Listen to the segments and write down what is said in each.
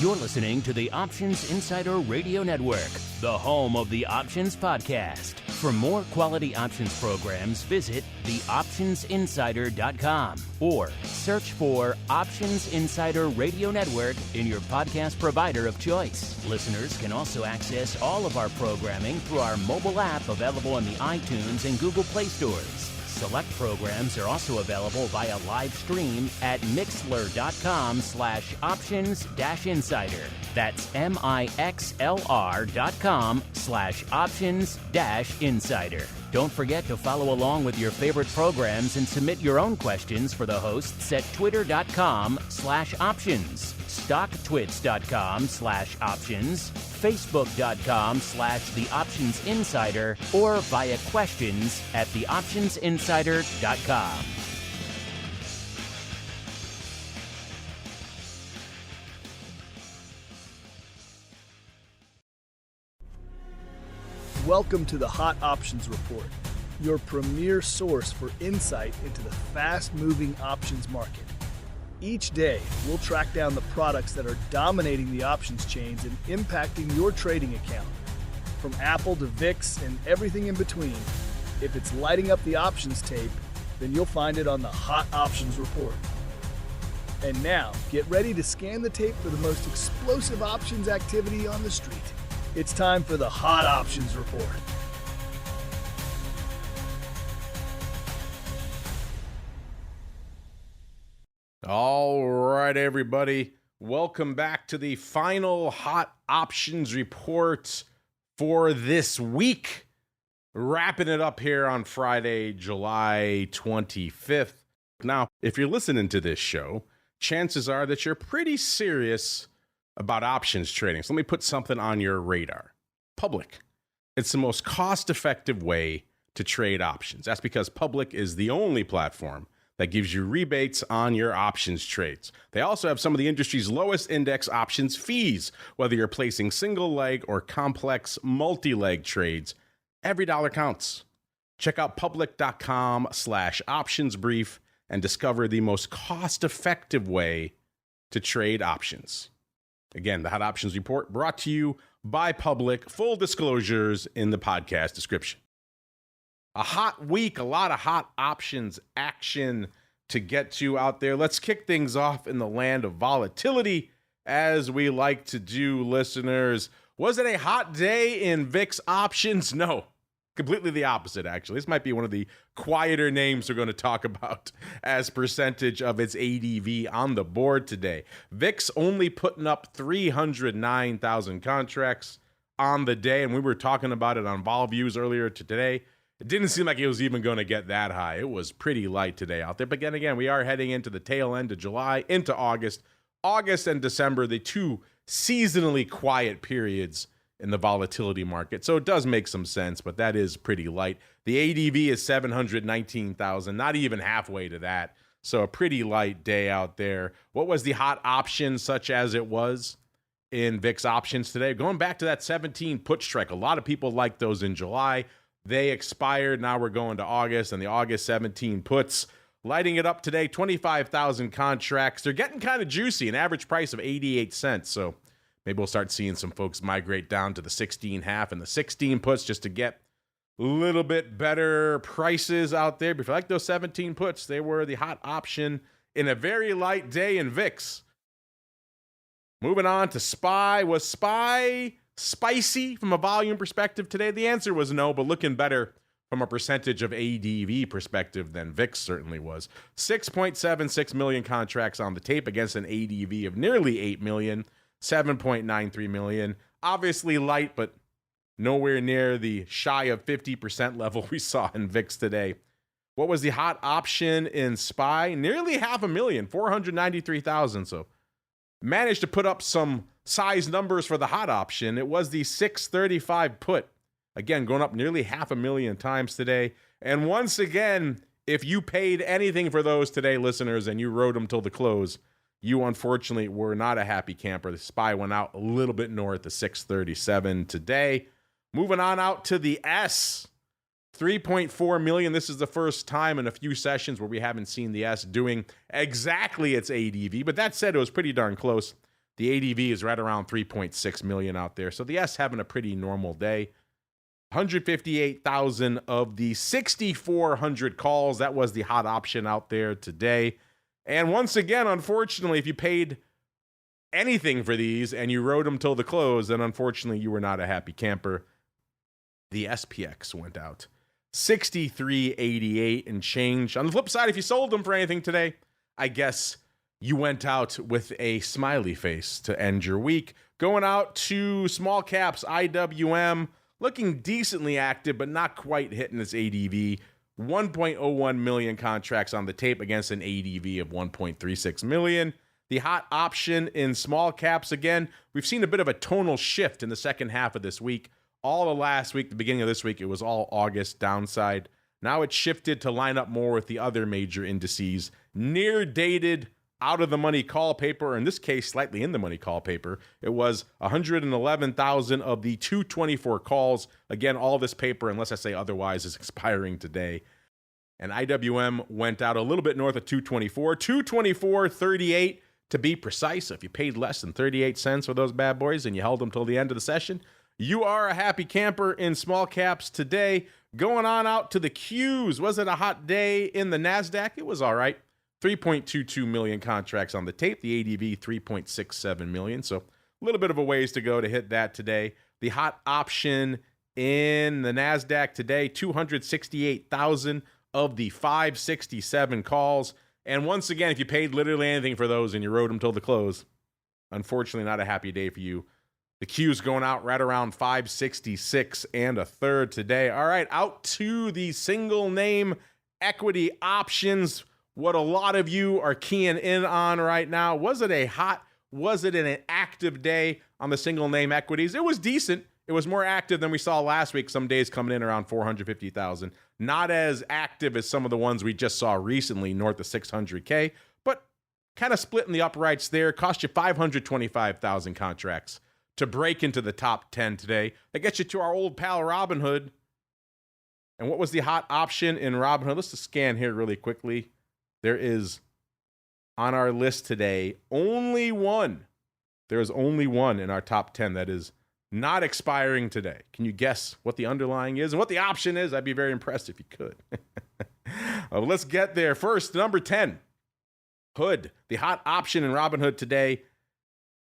You're listening to the Options Insider Radio Network, the home of the Options Podcast. For more quality options programs, visit theoptionsinsider.com or search for Options Insider Radio Network in your podcast provider of choice. Listeners can also access all of our programming through our mobile app available in the iTunes and Google Play stores. Select programs are also available via live stream at mixlr.com/options-insider. That's mixlr.com/options-insider. Don't forget to follow along with your favorite programs and submit your own questions for the hosts at twitter.com/options, stocktwits.com/options, facebook.com/theoptionsinsider, or via questions at theoptionsinsider.com. Welcome to the Hot Options Report, your premier source for insight into the fast-moving options market. Each day, we'll track down the products that are dominating the options chains and impacting your trading account. From Apple to VIX and everything in between, if it's lighting up the options tape, then you'll find it on the Hot Options Report. And now, get ready to scan the tape for the most explosive options activity on the street. It's time for the Hot Options Report. All right, everybody. Welcome back to the final Hot Options Report for this week. Wrapping it up here on Friday, July 25th. Now, if you're listening to this show, chances are that you're pretty serious about options trading. So let me put something on your radar. Public. It's the most cost-effective way to trade options. That's because Public is the only platform that gives you rebates on your options trades. They also have some of the industry's lowest index options fees, whether you're placing single leg or complex multi-leg trades. Every dollar counts. Check out public.com/optionsbrief and discover the most cost-effective way to trade options. Again, the Hot Options Report brought to you by Public. Full disclosures in the podcast description. A hot week, a lot of hot options action to get to out there. Let's kick things off in the land of volatility, as we like to do, listeners. Was it a hot day in VIX options? No. Completely the opposite, actually. This might be one of the quieter names we're going to talk about as percentage of its ADV on the board today. VIX only putting up 309,000 contracts on the day, and we were talking about it on VolViews earlier today. It didn't seem like it was even going to get that high. It was pretty light today out there. But again, we are heading into the tail end of July, into August. August and December, the two seasonally quiet periods in the volatility market. So it does make some sense, but that is pretty light. The ADV is 719,000, not even halfway to that. So a pretty light day out there. What was the hot option, such as it was in VIX options today? Going back to that 17 put strike. A lot of people liked those in July. They expired. Now we're going to August, and the August 17 puts lighting it up today, 25,000 contracts. They're getting kind of juicy, an average price of 88 cents. So maybe we'll start seeing some folks migrate down to the 16.5 and the 16 puts just to get a little bit better prices out there. But if you like those 17 puts, they were the hot option in a very light day in VIX. Moving on to SPY. Was SPY spicy from a volume perspective today? The answer was no, but looking better from a percentage of ADV perspective than VIX certainly was. 6.76 million contracts on the tape against an ADV of nearly 8 million. 7.93 million. Obviously light, but nowhere near the shy of 50% level we saw in VIX today. What was the hot option in SPY? Nearly 500,000, 493,000. So managed to put up some size numbers for the hot option. It was the 635 put. Again, going up nearly 500,000 times today. And once again, if you paid anything for those today, listeners, and you rode them till the close, you unfortunately were not a happy camper. The SPY went out a little bit north of 637 today. Moving on out to the S, 3.4 million. This is the first time in a few sessions where we haven't seen the S doing exactly its ADV. But that said, it was pretty darn close. The ADV is right around 3.6 million out there. So the S having a pretty normal day. 158,000 of the 6,400 calls. That was the hot option out there today. And once again, unfortunately, if you paid anything for these and you rode them till the close, then unfortunately you were not a happy camper. The SPX went out 63.88 and change. On the flip side, if you sold them for anything today, I guess you went out with a smiley face to end your week. Going out to small caps, IWM, looking decently active, but not quite hitting its ADV. 1.01 million contracts on the tape against an ADV of 1.36 million. The hot option in small caps, again, we've seen a bit of a tonal shift in the second half of this week. All of last week, the beginning of this week, it was all August downside. Now it's shifted to line up more with the other major indices. Near dated, out of the money call paper, or in this case, slightly in the money call paper. It was 111,000 of the 224 calls. Again, all this paper, unless I say otherwise, is expiring today. And IWM went out a little bit north of 224, 224.38 to be precise. So if you paid less than 38 cents for those bad boys and you held them till the end of the session, you are a happy camper in small caps today. Going on out to the Qs. Was it a hot day in the Nasdaq? It was all right. 3.22 million contracts on the tape. The ADV 3.67 million. So a little bit of a ways to go to hit that today. The hot option in the Nasdaq today, 268,000 of the 567 calls. And once again, if you paid literally anything for those and you rode them till the close, unfortunately not a happy day for you. The Q's going out right around 566 and a third today. All right, out to the single name equity options. What a lot of you are keying in on right now. Was it an active day on the single name equities? It was decent. It was more active than we saw last week. Some days coming in around 450,000. Not as active as some of the ones we just saw recently, north of 600K, but kind of splitting the uprights there. Cost you 525,000 contracts to break into the top 10 today. That gets you to our old pal Robinhood. And what was the hot option in Robinhood? Let's just scan here really quickly. There is, on our list today, only one. There is only one in our top 10 that is not expiring today. Can you guess what the underlying is and what the option is? I'd be very impressed if you could. Let's get there. First, number 10, Hood. The hot option in Robinhood today,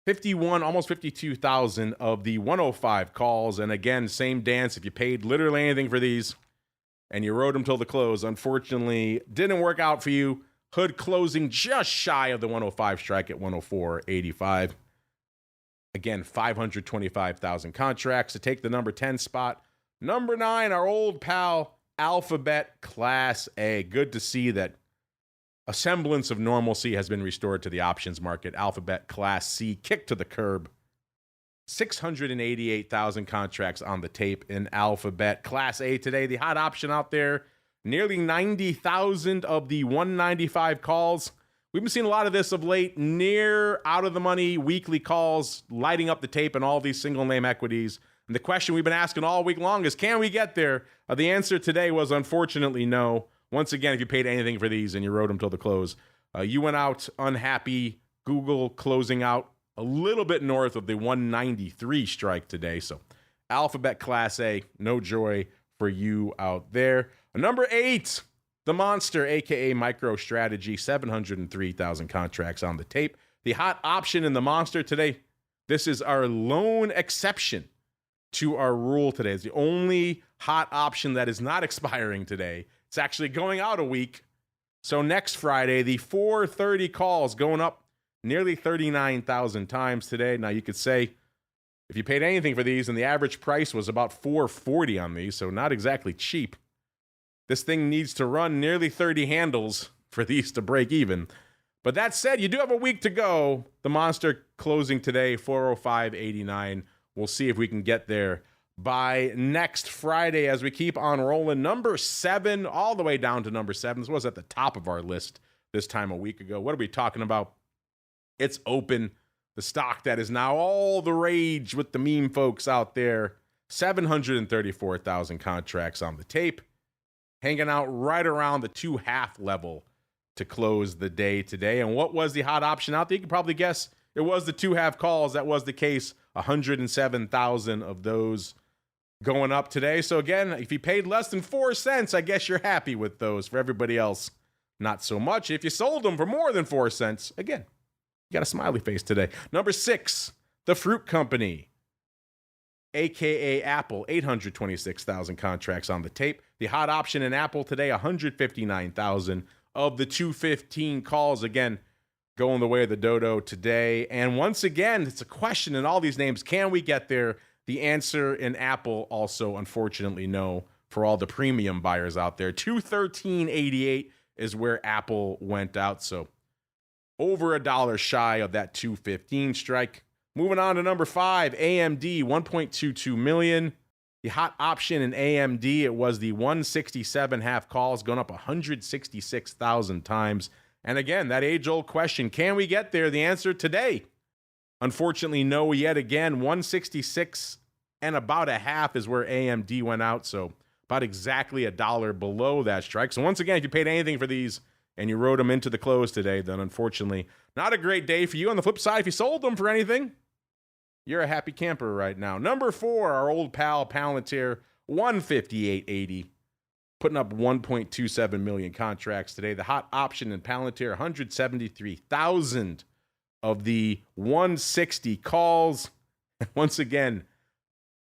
51, almost 52,000 of the 105 calls. And again, same dance. If you paid literally anything for these and you rode them till the close, unfortunately, didn't work out for you. Hood closing just shy of the 105 strike at 104.85. Again, 525,000 contracts to take the number 10 spot. Number 9, our old pal, Alphabet Class A. Good to see that a semblance of normalcy has been restored to the options market. Alphabet Class C kicked to the curb. 688,000 contracts on the tape in Alphabet Class A today. The hot option out there, nearly 90,000 of the 195 calls. We've been seeing a lot of this of late, near out of the money weekly calls, lighting up the tape in all these single name equities. And the question we've been asking all week long is, can we get there? The answer today was unfortunately no. Once again, if you paid anything for these and you rode them till the close, you went out unhappy. Google closing out a little bit north of the 193 strike today. So Alphabet Class A, no joy for you out there. Number 8, the monster, aka MicroStrategy, 703,000 contracts on the tape. The hot option in the monster today, this is our lone exception to our rule today. It's the only hot option that is not expiring today. It's actually going out a week. So next Friday, the 430 calls going up nearly 39,000 times today. Now you could say, if you paid anything for these, and the average price was about $440 on these, so not exactly cheap. This thing needs to run nearly 30 handles for these to break even. But that said, you do have a week to go. The monster closing today, 405.89. We'll see if we can get there by next Friday as we keep on rolling. Number 7, all the way down to number 7. This was at the top of our list this time a week ago. What are we talking about? It's Open, the stock that is now all the rage with the meme folks out there. 734,000 contracts on the tape, hanging out right around the 2.5 level to close the day today. And what was the hot option out there? You can probably guess there was the 2.5 calls. That was the case. 107,000 of those going up today. So again, if you paid less than 4 cents, I guess you're happy with those. For everybody else, not so much. If you sold them for more than 4 cents, again, you got a smiley face today. Number 6, the fruit company, aka Apple, 826,000 contracts on the tape. The hot option in Apple today, 159,000 of the 215 calls. Again, going the way of the dodo today. And once again, it's a question in all these names. Can we get there? The answer in Apple also, unfortunately, no, for all the premium buyers out there. 213.88 is where Apple went out. So over $1 shy of that 215 strike. Moving on to number 5, AMD, 1.22 million. The hot option in AMD, it was the 167 half calls, going up 166,000 times. And again, that age-old question, can we get there? The answer today, unfortunately, no, yet again. 166 and about a half is where AMD went out, so about exactly $1 below that strike. So once again, if you paid anything for these and you rode them into the close today, then unfortunately, not a great day for you. On the flip side, if you sold them for anything, you're a happy camper right now. Number 4, our old pal Palantir, 158.80. Putting up 1.27 million contracts today. The hot option in Palantir, 173,000 of the 160 calls. Once again,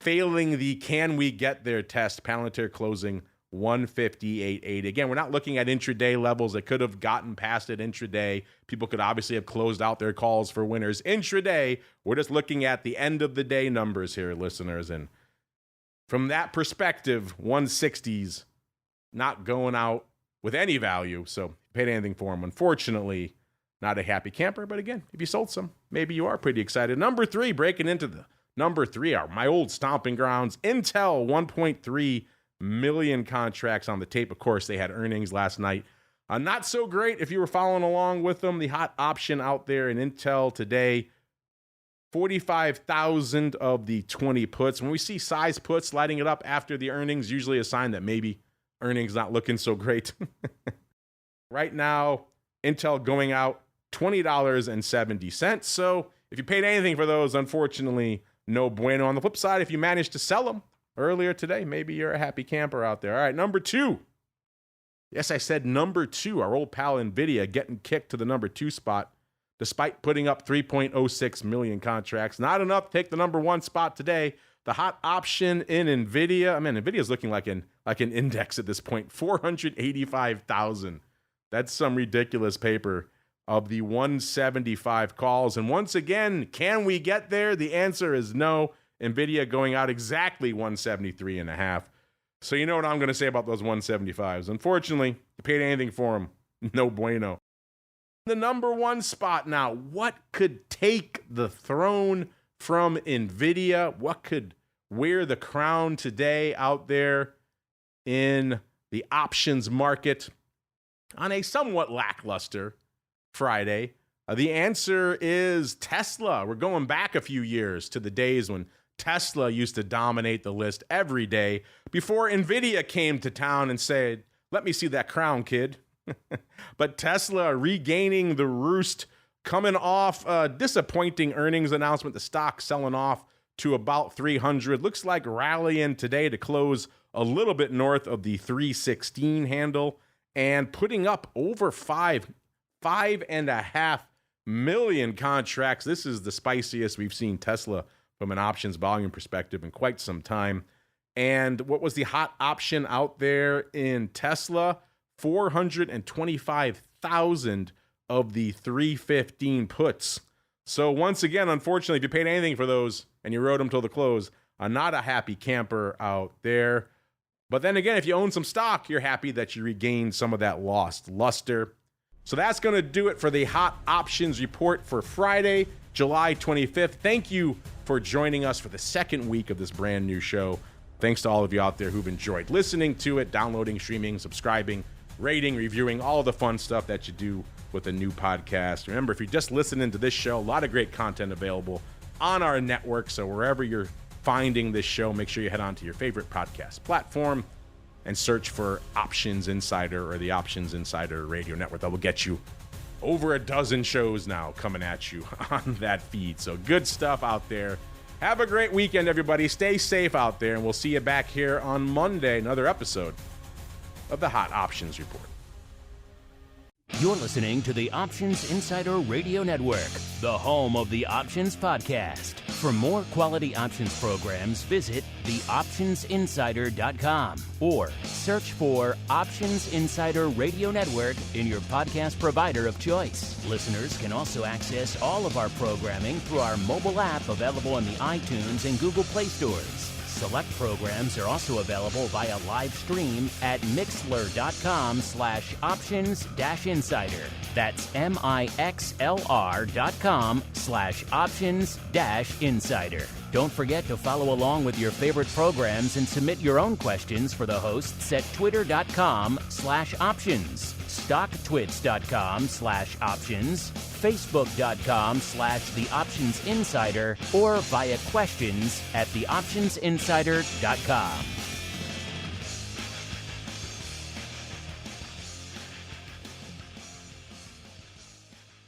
failing the can we get there test. Palantir closing 158.80. Again, we're not looking at intraday levels that could have gotten past it intraday. People could obviously have closed out their calls for winners intraday. We're just looking at the end of the day numbers here, listeners. And from that perspective, 160s not going out with any value. So if you paid anything for them, unfortunately, not a happy camper. But again, if you sold some, maybe you are pretty excited. Number 3, breaking into the number 3 are my old stomping grounds. Intel, 1.3 million contracts on the tape. Of course, they had earnings last night. Not so great if you were following along with them. The hot option out there in Intel today, 45,000 of the 20 puts. When we see size puts lighting it up after the earnings, usually a sign that maybe earnings not looking so great. Right now, Intel going out $20.70. So if you paid anything for those, unfortunately, no bueno. On the flip side, if you managed to sell them earlier today, maybe you're a happy camper out there. All right, number 2. Yes, I said number 2. Our old pal Nvidia getting kicked to the number 2 spot, despite putting up 3.06 million contracts. Not enough to take the number 1 spot today. The hot option in Nvidia, Nvidia's looking like an index at this point. 485,000. That's some ridiculous paper of the 175 calls. And once again, can we get there? The answer is no. Nvidia going out exactly 173.5. So you know what I'm going to say about those 175s. Unfortunately, you paid anything for them. No bueno. The number 1 spot now. What could take the throne from Nvidia? What could wear the crown today out there in the options market on a somewhat lackluster Friday? The answer is Tesla. We're going back a few years to the days when Tesla used to dominate the list every day before Nvidia came to town and said, "Let me see that crown, kid." But Tesla regaining the roost, coming off a disappointing earnings announcement. The stock selling off to about 300. Looks like rallying today to close a little bit north of the 316 handle and putting up over 5.5 million contracts. This is the spiciest we've seen Tesla from an options volume perspective in quite some time. And what was the hot option out there in Tesla? 425,000 of the 315 puts. So once again, unfortunately, if you paid anything for those and you rode them till the close, not a happy camper out there. But then again, if you own some stock, you're happy that you regained some of that lost luster. So that's going to do it for the Hot Options Report for Friday, July 25th. Thank you for joining us for the second week of this brand new show. Thanks to all of you out there who've enjoyed listening to it, downloading, streaming, subscribing, rating, reviewing, all the fun stuff that you do with a new podcast. Remember, if you're just listening to this show, a lot of great content available on our network. So wherever you're finding this show, make sure you head on to your favorite podcast platform and search for Options Insider or the Options Insider Radio Network. That will get you over a dozen shows now coming at you on that feed. So good stuff out there. Have a great weekend, everybody. Stay safe out there, and we'll see you back here on Monday, another episode of the Hot Options Report. You're listening to the Options Insider Radio Network, the home of the Options Podcast. For more quality options programs, visit theoptionsinsider.com or search for Options Insider Radio Network in your podcast provider of choice. Listeners can also access all of our programming through our mobile app available in the iTunes and Google Play stores. Select programs are also available via live stream at mixlr.com/options-insider. That's mixlr.com/options-insider. Don't forget to follow along with your favorite programs and submit your own questions for the hosts at twitter.com/options, stocktwits.com/options, facebook.com/theoptionsinsider, or via questions@theoptionsinsider.com.